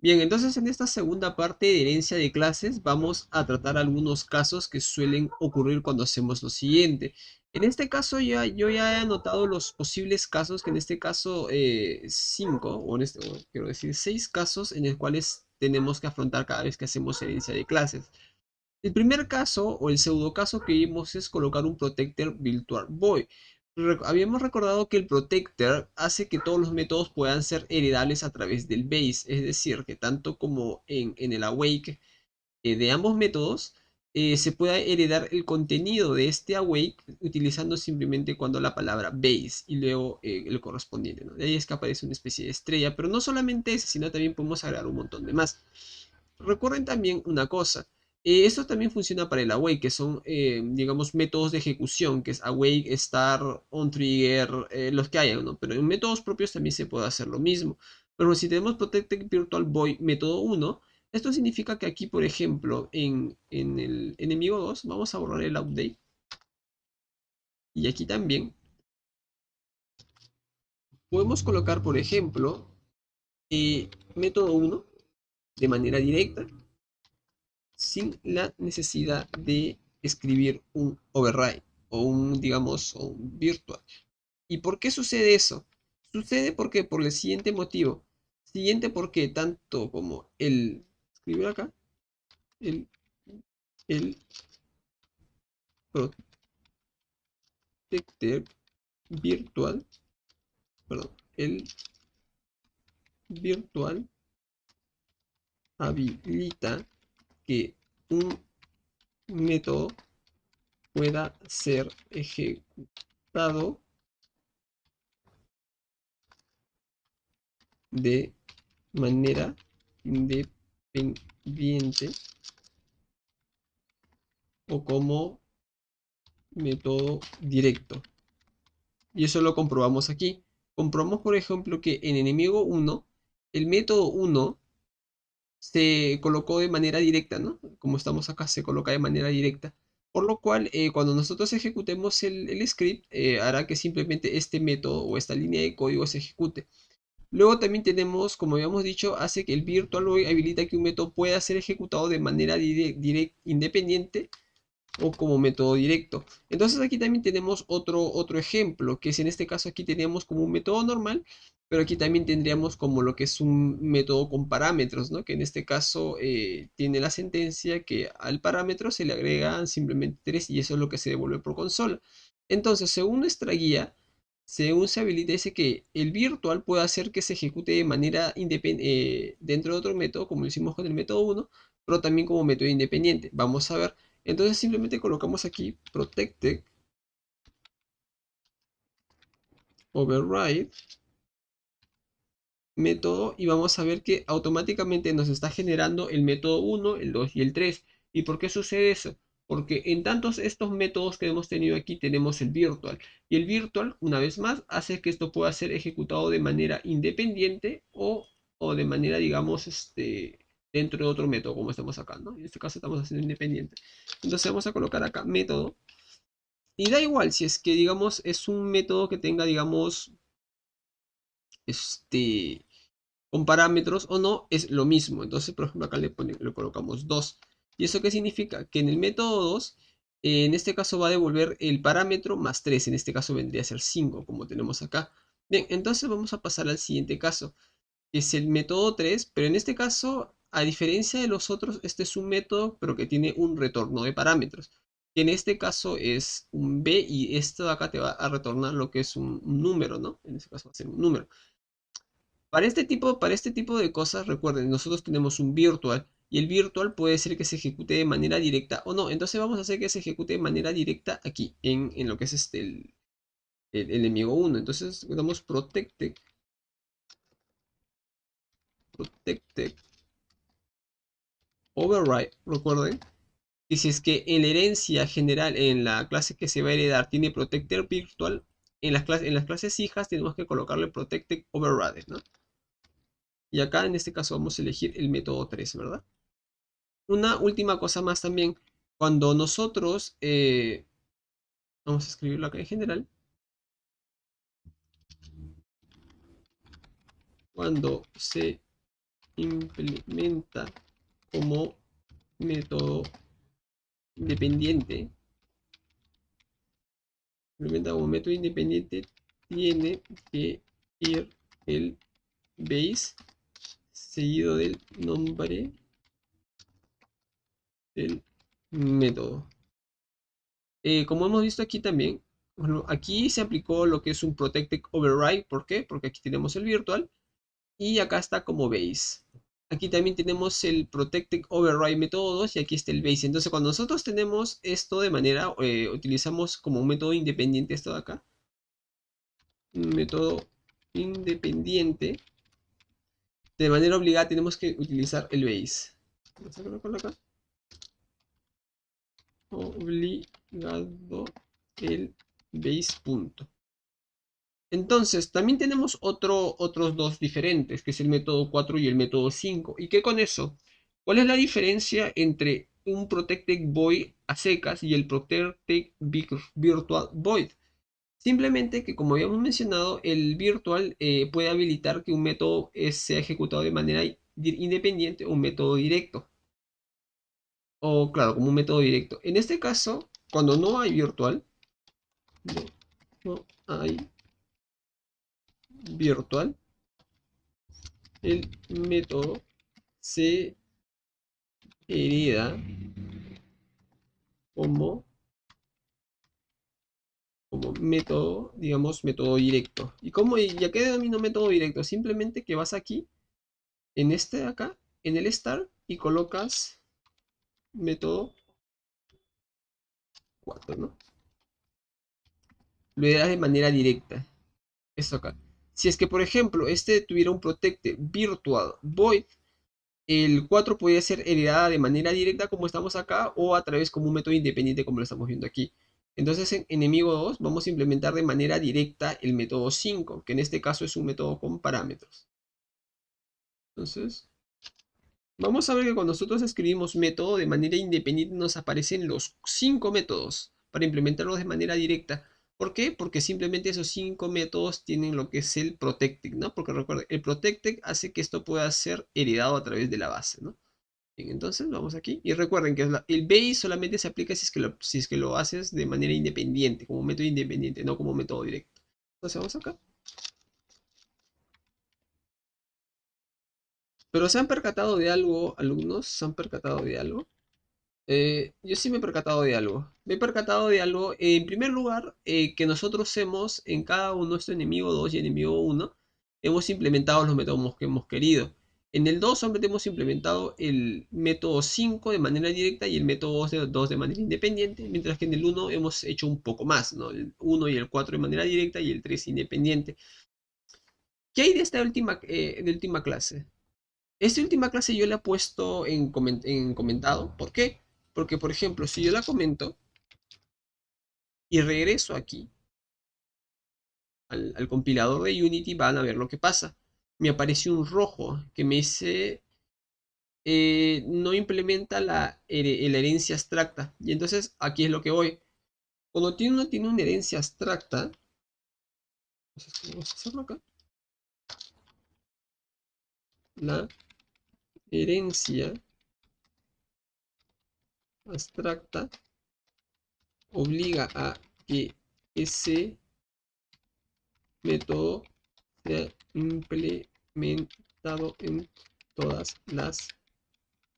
Bien, entonces en esta segunda parte de herencia de clases vamos a tratar algunos casos que suelen ocurrir cuando hacemos lo siguiente. En este caso yo ya he anotado los posibles casos, que en este caso 5, o quiero decir 6 casos en los cuales tenemos que afrontar cada vez que hacemos herencia de clases. El primer caso o el pseudo caso que vimos es colocar un protector virtual void. Habíamos recordado que el protector hace que todos los métodos puedan ser heredables a través del base, es decir, que tanto como en el awake de ambos métodos se pueda heredar el contenido de este awake utilizando simplemente cuando la palabra base y luego el correspondiente, ¿no? De ahí es que aparece una especie de estrella, pero no solamente ese, sino también podemos agregar un montón de más. Recuerden también una cosa. Esto también funciona para el awake, que son, digamos, métodos de ejecución, que es awake, start, on trigger, los que hayan, ¿no? Pero en métodos propios también se puede hacer lo mismo. Pero si tenemos protected virtual void método 1, esto significa que aquí, por ejemplo, en el enemigo 2, vamos a borrar el update. Y aquí también podemos colocar, por ejemplo, método 1 de manera directa sin la necesidad de escribir un override o un, digamos, o un virtual. ¿Y por qué sucede eso? Sucede porque por el siguiente motivo. Siguiente porque tanto como escribir acá, el, el protector virtual, perdón, el virtual habilita que un método pueda ser ejecutado de manera independiente o como método directo. Y eso lo comprobamos aquí. Comprobamos, por ejemplo, que en enemigo 1, el método 1 se colocó de manera directa, ¿no? Como estamos acá, se coloca de manera directa. Por lo cual, cuando nosotros ejecutemos el script, hará que simplemente este método o esta línea de código se ejecute. Luego también tenemos, como habíamos dicho, hace que el virtual void habilita que un método pueda ser ejecutado de manera independiente o como método directo. Entonces aquí también tenemos otro ejemplo, que es en este caso aquí tenemos como un método normal, pero aquí también tendríamos como lo que es un método con parámetros, ¿no? Que en este caso tiene la sentencia que al parámetro se le agregan simplemente 3 y eso es lo que se devuelve por consola. Entonces, según nuestra guía, según se habilita, dice que el virtual puede hacer que se ejecute de manera independiente dentro de otro método, como lo hicimos con el método 1, pero también como método independiente. Vamos a ver. Entonces simplemente colocamos aquí protected override método y vamos a ver que automáticamente nos está generando el método 1, el 2 y el 3. ¿Y por qué sucede eso? Porque en tantos estos métodos que hemos tenido aquí tenemos el virtual. Y el virtual, una vez más, hace que esto pueda ser ejecutado de manera independiente o de manera, digamos, dentro de otro método, como estamos acá, ¿no? En este caso estamos haciendo independiente. Entonces vamos a colocar acá método. Y da igual si es que, digamos, es un método que tenga, digamos, este, con parámetros o no, es lo mismo. Entonces, por ejemplo, acá le colocamos 2. ¿Y eso qué significa? Que en el método 2, en este caso va a devolver el parámetro más 3. En este caso vendría a ser 5, como tenemos acá. Bien, entonces vamos a pasar al siguiente caso, que es el método 3, pero en este caso, a diferencia de los otros, este es un método, pero que tiene un retorno de parámetros. Que en este caso es un B y esto de acá te va a retornar lo que es un número, ¿no? En este caso va a ser un número. Para este tipo de cosas, recuerden, nosotros tenemos un virtual y el virtual puede ser que se ejecute de manera directa o no. Entonces vamos a hacer que se ejecute de manera directa aquí, en lo que es el enemigo 1. Entonces damos protected override, recuerden. Y si es que en la herencia general, en la clase que se va a heredar, tiene protector virtual, en las clases hijas tenemos que colocarle protected override, ¿no? Y acá en este caso vamos a elegir el método 3, ¿verdad? Una última cosa más también, cuando nosotros, vamos a escribirlo acá en general, cuando se implementa como método independiente, tiene que ir el base seguido del nombre del método. Como hemos visto aquí también, bueno, aquí se aplicó lo que es un protected override. ¿Por qué? Porque aquí tenemos el virtual y acá está como base. Aquí también tenemos el protected override método 2 y aquí está el base. Entonces cuando nosotros tenemos esto de manera, utilizamos como un método independiente esto de acá, un método independiente, de manera obligada tenemos que utilizar el base. Vamos a colocarlo acá. Obligado el base punto. Entonces, también tenemos otros dos diferentes, que es el método 4 y el método 5. ¿Y qué con eso? ¿Cuál es la diferencia entre un protected void a secas y el protected virtual void? Simplemente que, como habíamos mencionado, el virtual puede habilitar que un método sea ejecutado de manera independiente o un método directo. O claro, como un método directo. En este caso, cuando no hay virtual, no hay virtual, el método se hereda como, como método, digamos, método directo. ¿Y a qué denomino método directo? Simplemente que vas aquí, en este de acá, en el start, y colocas método 4, ¿no? Lo heredas de manera directa. Esto acá. Si es que, por ejemplo, este tuviera un protected virtual void, el 4 podría ser heredada de manera directa como estamos acá o a través como un método independiente como lo estamos viendo aquí. Entonces en enemigo 2 vamos a implementar de manera directa el método 5, que en este caso es un método con parámetros. Entonces, vamos a ver que cuando nosotros escribimos método de manera independiente nos aparecen los 5 métodos para implementarlos de manera directa. ¿Por qué? Porque simplemente esos 5 métodos tienen lo que es el protected, ¿no? Porque recuerden, el protected hace que esto pueda ser heredado a través de la base, ¿no? Bien, entonces vamos aquí. Y recuerden que el base solamente se aplica si es que lo haces de manera independiente, como método independiente, no como método directo. Entonces vamos acá. Pero ¿se han percatado de algo, alumnos? ¿Se han percatado de algo? Yo sí me he percatado de algo. Me he percatado de algo. En primer lugar, que nosotros hemos, en cada uno, nuestro enemigo 2 y enemigo 1, hemos implementado los métodos que hemos querido. En el 2 solamente hemos implementado el método 5 de manera directa y el método 2 de manera independiente, mientras que en el 1 hemos hecho un poco más, ¿no? El 1 y el 4 de manera directa y el 3 independiente. ¿Qué hay de esta última clase? Esta última clase yo la he puesto en comentado. ¿Por qué? Porque, por ejemplo, si yo la comento y regreso aquí al compilador de Unity, van a ver lo que pasa. Me apareció un rojo que me dice no implementa la herencia abstracta. Y entonces aquí es lo que voy. Cuando uno tiene una herencia abstracta, vamos a hacerlo acá. La herencia abstracta obliga a que ese método sea implementado en todas las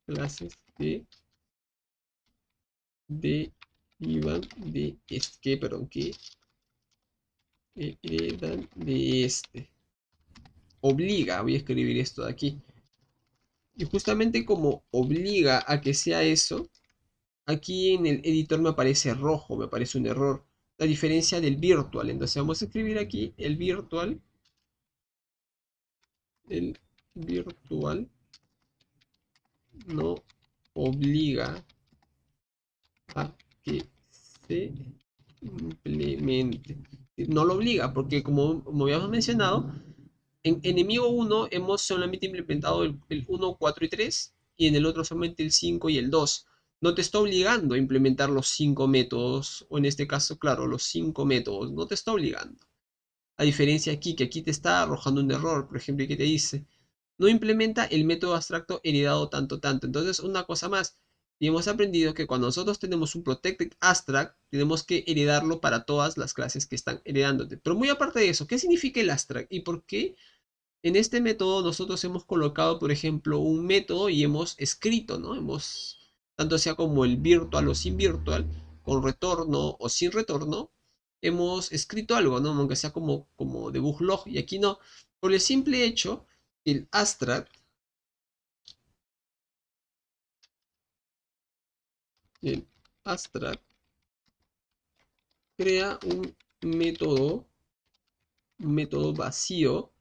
clases que derivan de este, perdón, que heredan de este. Obliga, voy a escribir esto de aquí. Y justamente como obliga a que sea eso, aquí en el editor me aparece rojo, me aparece un error. La diferencia del virtual. Entonces vamos a escribir aquí el virtual. El virtual no obliga a que se implemente. No lo obliga, porque como habíamos mencionado, en enemigo 1 hemos solamente implementado el 1, 4 y 3, y en el otro solamente el 5 y el 2. No te está obligando a implementar los 5 métodos, o en este caso, claro, los 5 métodos, no te está obligando. A diferencia aquí, que aquí te está arrojando un error, por ejemplo, que te dice, no implementa el método abstracto heredado tanto tanto. Entonces, una cosa más, y hemos aprendido que cuando nosotros tenemos un protected abstract, tenemos que heredarlo para todas las clases que están heredándote. Pero muy aparte de eso, ¿qué significa el abstract? ¿Y por qué en este método nosotros hemos colocado, por ejemplo, un método y hemos escrito, ¿no? Tanto sea como el virtual o sin virtual, con retorno o sin retorno, hemos escrito algo, ¿no? Aunque sea como debug log, y aquí no, por el simple hecho que el abstract crea un método vacío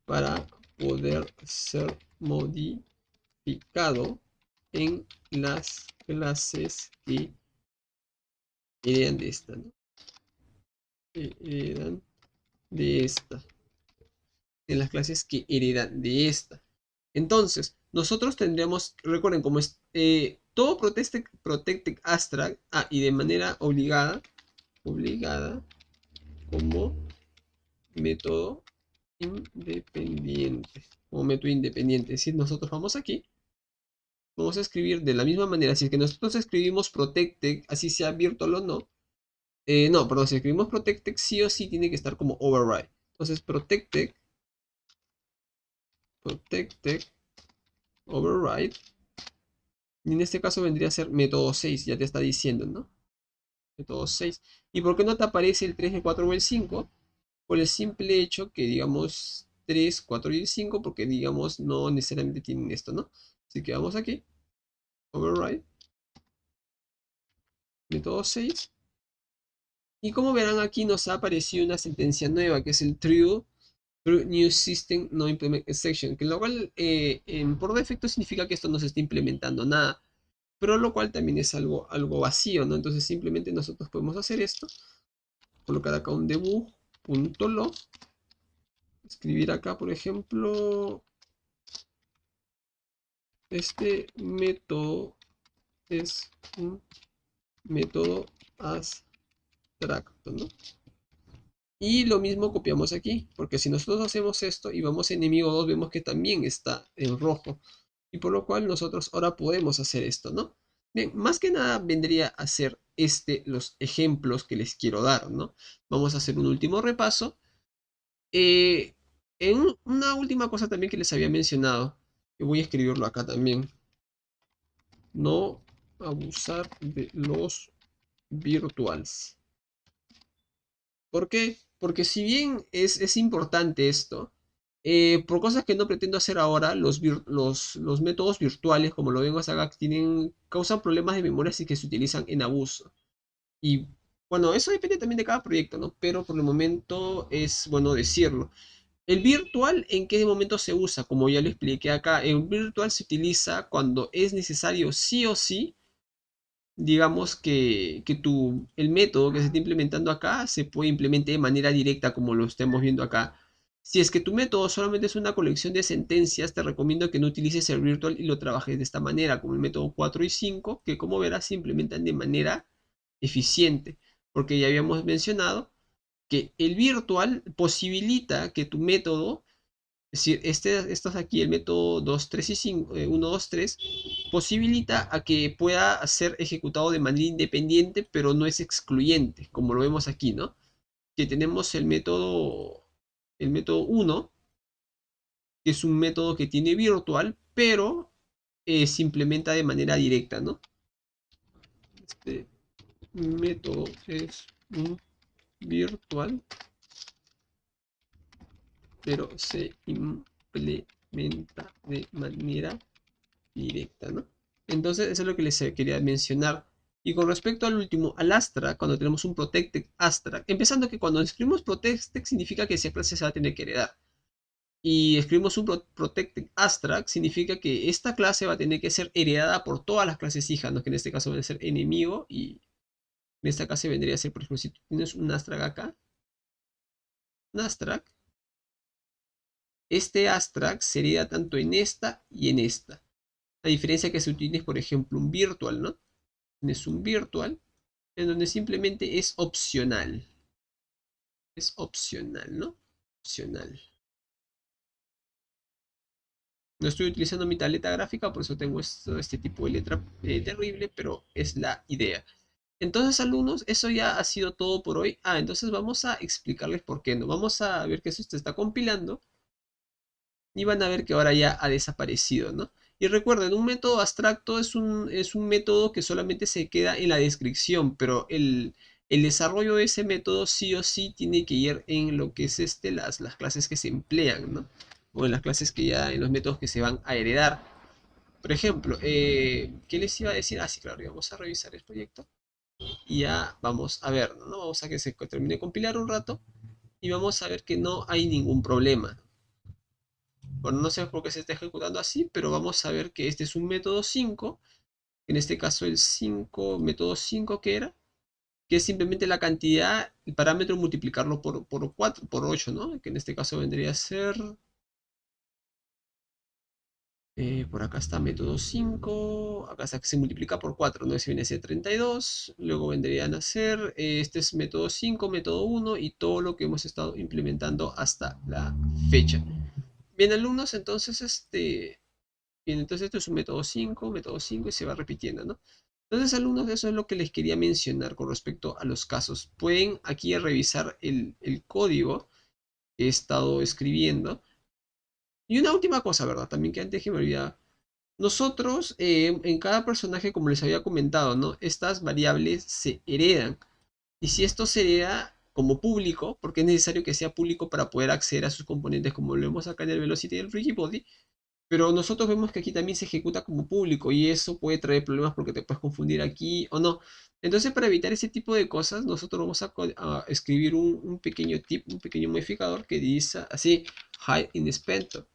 para poder ser modificado en las clases que heredan de esta, ¿no? Heredan de esta. En las clases que heredan de esta. Entonces, nosotros tendríamos, recuerden, como es todo protected abstract, y de manera obligada como método independiente, Es decir, nosotros vamos aquí, vamos a escribir de la misma manera, si es que nosotros escribimos protected, así sea virtual o no, no, perdón, si escribimos protected, sí o sí tiene que estar como override. Entonces, protected override, y en este caso vendría a ser método 6, ya te está diciendo, ¿no? Método 6. ¿Y por qué no te aparece el 3, el 4 o el 5? Por el simple hecho que, digamos, 3, 4 y el 5, porque, digamos, no necesariamente tienen esto, ¿no? Así que vamos aquí, override, método 6. Y como verán, aquí nos ha aparecido una sentencia nueva, que es el true new system no implement exception, que lo cual por defecto significa que esto no se está implementando nada, pero lo cual también es algo vacío, ¿no? Entonces simplemente nosotros podemos hacer esto, colocar acá un debug.log, escribir acá, por ejemplo, este método es un método abstracto, ¿no? Y lo mismo copiamos aquí, porque si nosotros hacemos esto y vamos a enemigo 2, vemos que también está en rojo. Y por lo cual nosotros ahora podemos hacer esto, ¿no? Bien, más que nada vendría a ser los ejemplos que les quiero dar, ¿no? Vamos a hacer un último repaso. Una última cosa también que les había mencionado, y voy a escribirlo acá también. No abusar de los virtuals. ¿Por qué? Porque si bien es importante esto, por cosas que no pretendo hacer ahora, los métodos virtuales, como lo vengo a acá, causan problemas de memoria si que se utilizan en abuso. Y bueno, eso depende también de cada proyecto, ¿no? Pero por el momento es bueno decirlo. El virtual, ¿en qué momento se usa? Como ya lo expliqué acá, el virtual se utiliza cuando es necesario sí o sí, digamos que el método que se está implementando acá se puede implementar de manera directa como lo estamos viendo acá. Si es que tu método solamente es una colección de sentencias, te recomiendo que no utilices el virtual y lo trabajes de esta manera, como el método 4 y 5, que como verás se implementan de manera eficiente, porque ya habíamos mencionado que el virtual posibilita que tu método, es decir, estos aquí, el método 2 3 y 5, 1, 2 3, posibilita a que pueda ser ejecutado de manera independiente, pero no es excluyente, como lo vemos aquí, ¿no? Que tenemos el método 1, que es un método que tiene virtual, pero se implementa de manera directa, ¿no? Este método es un virtual, pero se implementa de manera directa, ¿no? Entonces, eso es lo que les quería mencionar. Y con respecto al último, al Astra, cuando tenemos un Protected Astra, empezando que cuando escribimos Protected significa que esa clase se va a tener que heredar. Y escribimos un Protected Astra, significa que esta clase va a tener que ser heredada por todas las clases hijas, ¿no? Que en este caso van a ser enemigo y en esta clase vendría a ser, por ejemplo, si tú tienes un Astra acá, un Astra, este Astra se hereda tanto en esta y en esta. A diferencia que si tú tienes, por ejemplo, un Virtual, ¿no? Tienes un Virtual en donde simplemente es opcional. Es opcional, ¿no? Opcional. No estoy utilizando mi tableta gráfica, por eso tengo este tipo de letra terrible, pero es la idea. Entonces, alumnos, eso ya ha sido todo por hoy. Entonces vamos a explicarles por qué no. Vamos a ver que eso se está compilando y van a ver que ahora ya ha desaparecido, ¿no? Y recuerden, un método abstracto es un método que solamente se queda en la descripción, pero el desarrollo de ese método sí o sí tiene que ir en lo que es las clases que se emplean, ¿no? O en las clases que ya, en los métodos que se van a heredar. Por ejemplo, ¿qué les iba a decir? Sí, claro, vamos a revisar el proyecto y ya vamos a ver, ¿no? Vamos a que se termine de compilar un rato y vamos a ver que no hay ningún problema. Bueno, no sé por qué se está ejecutando así, pero vamos a ver que este es un método 5, en este caso el 5, método 5 que era, que es simplemente la cantidad, el parámetro multiplicarlo por 4, por 8, ¿no? Que en este caso vendría a ser, por acá está método 5, acá se multiplica por 4, ¿no? Ese viene a ser 32, luego vendrían a ser, este es método 5, método 1 y todo lo que hemos estado implementando hasta la fecha. Bien, alumnos, entonces bien, entonces esto es un método 5 y se va repitiendo, ¿no? Entonces, alumnos, eso es lo que les quería mencionar con respecto a los casos. Pueden aquí revisar el código que he estado escribiendo. Y una última cosa, ¿verdad? También que antes que me olvidaba. Nosotros, en cada personaje, como les había comentado, ¿no? Estas variables se heredan. Y si esto se hereda como público, porque es necesario que sea público para poder acceder a sus componentes, como lo vemos acá en el Velocity y el FreakyBody, pero nosotros vemos que aquí también se ejecuta como público y eso puede traer problemas porque te puedes confundir aquí o no. Entonces, para evitar ese tipo de cosas, nosotros vamos a escribir un pequeño tip, un pequeño modificador que dice así, hide inspector.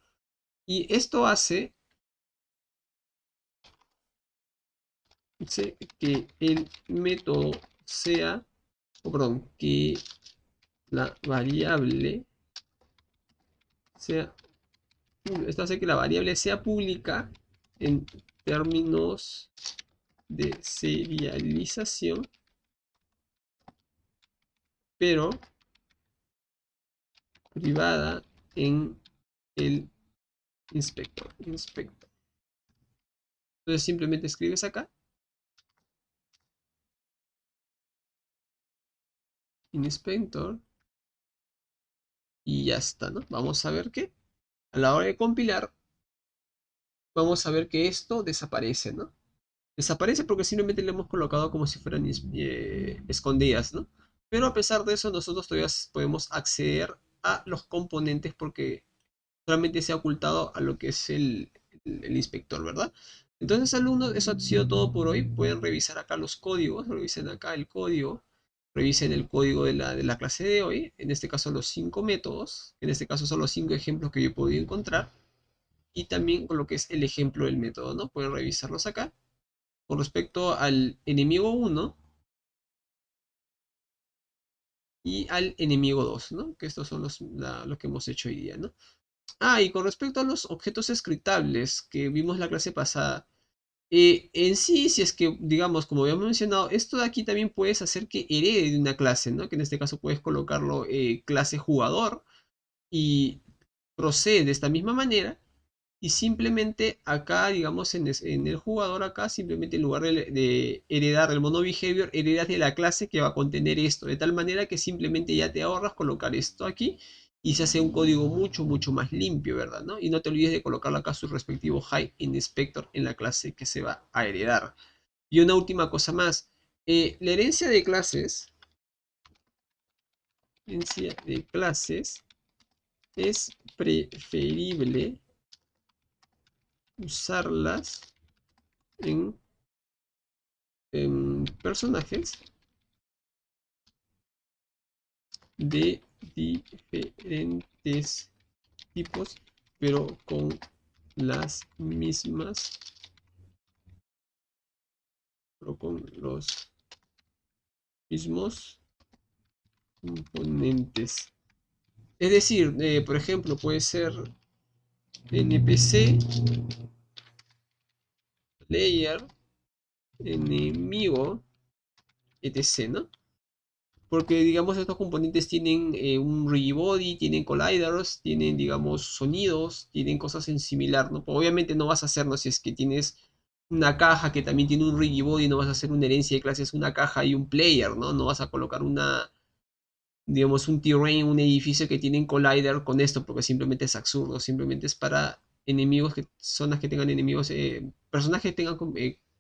Y esto hace que el método sea, o perdón, que la variable sea, esto hace que la variable sea pública en términos de serialización, pero privada en el inspector. Entonces simplemente escribes acá, inspector, y ya está, ¿no? Vamos a ver que a la hora de compilar, vamos a ver que esto desaparece, ¿no? Desaparece porque simplemente le hemos colocado como si fueran escondidas, ¿no? Pero a pesar de eso, nosotros todavía podemos acceder a los componentes porque solamente se ha ocultado a lo que es el inspector, ¿verdad? Entonces, alumnos, eso ha sido todo por hoy. Pueden revisar acá los códigos, revisen acá el código, revisen el código de la clase de hoy, en este caso los 5 métodos, en este caso son los 5 ejemplos que yo he podido encontrar, y también con lo que es el ejemplo del método, ¿no? Pueden revisarlos acá. Con respecto al enemigo 1 y al enemigo 2, ¿no? Que estos son lo que hemos hecho hoy día, ¿no? Y con respecto a los objetos scriptables que vimos la clase pasada, en sí, si es que, digamos, como habíamos mencionado, esto de aquí también puedes hacer que herede de una clase, ¿no? Que en este caso puedes colocarlo clase jugador y procede de esta misma manera. Y simplemente acá, digamos, en el jugador acá, simplemente en lugar de heredar el mono behavior, heredas de la clase que va a contener esto. De tal manera que simplemente ya te ahorras colocar esto aquí y se hace un código mucho, mucho más limpio, ¿verdad? ¿No? Y no te olvides de colocar acá su respectivo hide inspector en la clase que se va a heredar. Y una última cosa más. La herencia de clases es preferible usarlas en personajes de diferentes tipos, pero con las mismas, pero con los mismos componentes. Es decir, por ejemplo, puede ser NPC, player, enemigo, etc., ¿no? porque digamos estos componentes tienen un rigibody, tienen colliders, tienen digamos sonidos, tienen cosas en similar, ¿no? Pues obviamente no vas a hacer, ¿no? Si es que tienes una caja que también tiene un rigibody, no vas a hacer una herencia de clases, una caja y un player, ¿no? No vas a colocar una, digamos, un terrain, un edificio que tienen collider con esto, porque simplemente es absurdo, simplemente es para enemigos, zonas que tengan enemigos, personajes que tengan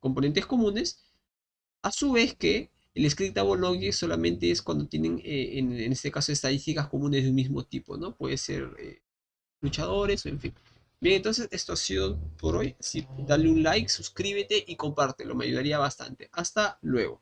componentes comunes, a su vez que el scriptable object solamente es cuando tienen, en este caso, estadísticas comunes de un mismo tipo, ¿no? Puede ser luchadores o en fin. Bien, entonces esto ha sido por hoy. Sí, dale un like, suscríbete y compártelo, me ayudaría bastante. Hasta luego.